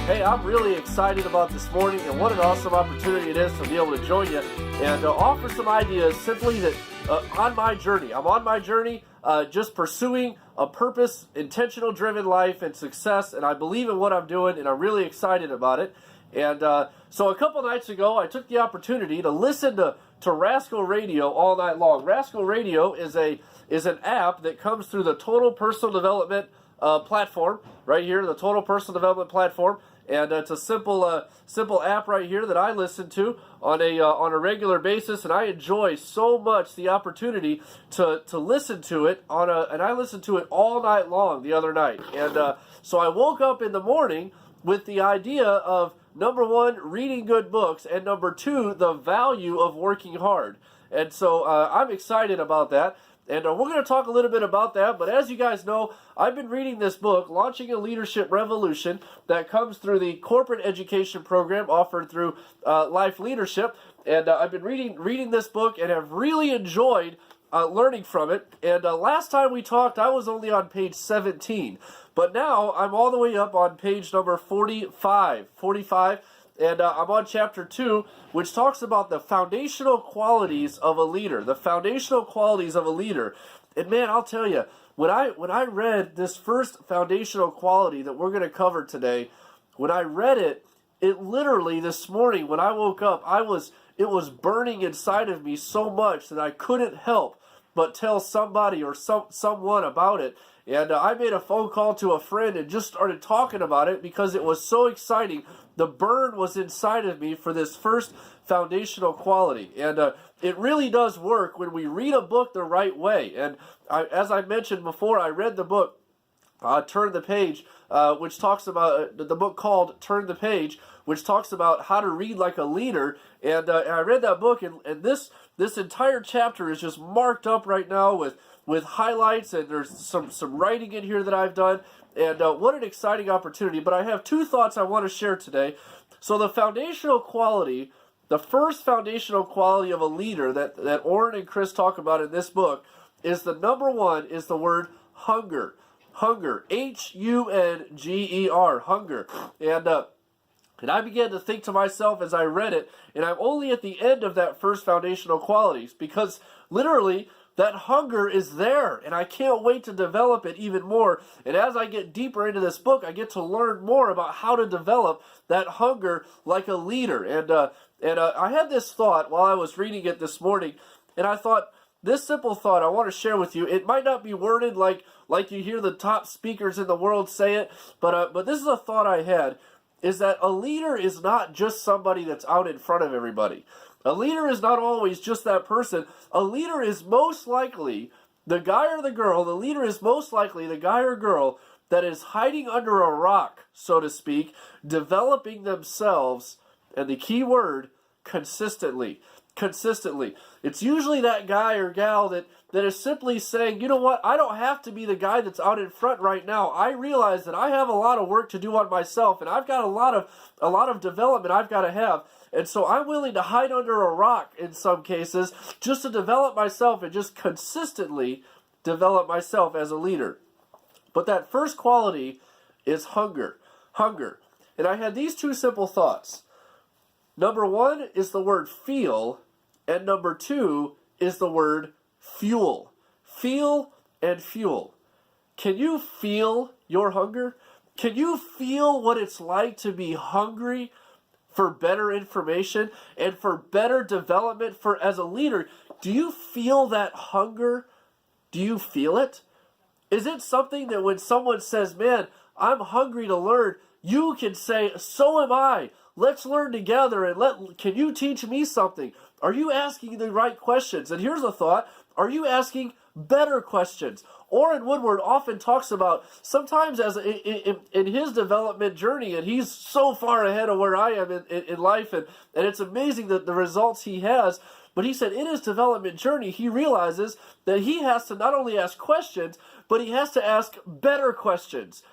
Hey, I'm really excited about this morning, and what an awesome opportunity it is to be able to join you and offer some ideas simply that on my journey. I'm on my journey just pursuing a purpose, intentional driven life and success, and I believe in what I'm doing, and I'm really excited about it. And so a couple nights ago, I took the opportunity to listen to Rascal Radio all night long. Rascal Radio is an app that comes through the Total Personal Development platform right here, the Total Personal Development platform. And it's a simple app right here that I listen to on a regular basis, and I enjoy so much the opportunity to listen to it and I listened to it all night long the other night. And so I woke up in the morning with the idea of, number one, reading good books, and number two, the value of working hard. And so I'm excited about that. And we're going to talk a little bit about that, but as you guys know, I've been reading this book, Launching a Leadership Revolution, that comes through the corporate education program offered through Life Leadership. And I've been reading this book and have really enjoyed learning from it. And last time we talked, I was only on page 17, but now I'm all the way up on page number 45. And I'm on chapter 2, which talks about the foundational qualities of a leader. The foundational qualities of a leader. And man, I'll tell you, when I read this first foundational quality that we're going to cover today, when I read it, it literally this morning when I woke up, it was burning inside of me so much that I couldn't help but tell somebody or someone about it. And I made a phone call to a friend and just started talking about it because it was so exciting. The burn was inside of me for this first foundational quality. And it really does work when we read a book the right way. And as I mentioned before, I read the book, Turn the Page, which talks about the book called Turn the Page, which talks about how to read like a leader. And I read that book, and this entire chapter is just marked up right now with highlights, and there's some writing in here that I've done. And what an exciting opportunity. But I have two thoughts I want to share today. So the foundational quality, the first foundational quality of a leader that Orrin and Chris talk about in this book is the number one is the word hunger. Hunger. Hunger. Hunger. And I began to think to myself as I read it, and I'm only at the end of that first foundational qualities because literally that hunger is there, and I can't wait to develop it even more. And as I get deeper into this book, I get to learn more about how to develop that hunger like a leader. And I had this thought while I was reading it this morning, and I thought, this simple thought I want to share with you. It might not be worded like you hear the top speakers in the world say it, but this is a thought I had, is that a leader is not just somebody that's out in front of everybody. A leader is not always just that person. A leader is most likely the guy or the girl. The leader is most likely the guy or girl that is hiding under a rock, so to speak, developing themselves, and the key word, consistently. Consistently. It's usually that guy or gal that is simply saying, you know what, I don't have to be the guy that's out in front right now. I realize that I have a lot of work to do on myself, and I've got a lot of development I've got to have. And so I'm willing to hide under a rock in some cases just to develop myself and just consistently develop myself as a leader. But that first quality is hunger. Hunger. And I had these two simple thoughts. Number one is the word feel, and number two is the word fuel. Feel and fuel. Can you feel your hunger? Can you feel what it's like to be hungry for better information and for better development as a leader? Do you feel that hunger? Do you feel it? Is it something that when someone says, man, I'm hungry to learn, you can say, so am I. Let's learn together, and can you teach me something? Are you asking the right questions? And here's a thought. Are you asking better questions? Orrin Woodward often talks about sometimes as in his development journey, and he's so far ahead of where I am in life, and it's amazing that the results he has. But he said in his development journey, he realizes that he has to not only ask questions, but he has to ask better questions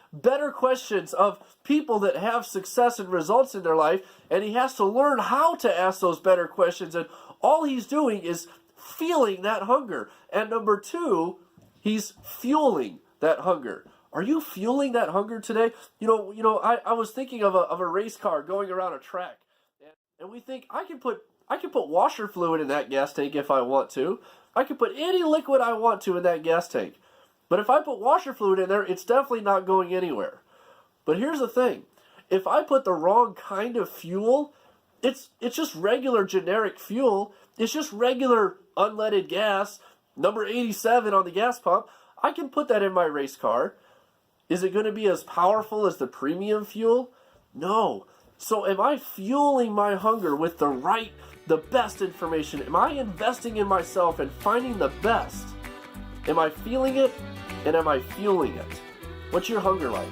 of people that have success and results in their life, and he has to learn how to ask those better questions, and all he's doing is feeling that hunger. And number two, he's fueling that hunger. Are you fueling that hunger today? I was thinking of a race car going around a track, and we think I can put washer fluid in that gas tank if I want to. I can put any liquid I want to in that gas tank. But if I put washer fluid in there, it's definitely not going anywhere. But here's the thing. If I put the wrong kind of fuel, it's just regular generic fuel. It's just regular unleaded gas, number 87 on the gas pump. I can put that in my race car. Is it going to be as powerful as the premium fuel? No. So am I fueling my hunger with the best information? Am I investing in myself and finding the best? Am I feeling it? And am I fueling it? What's your hunger like?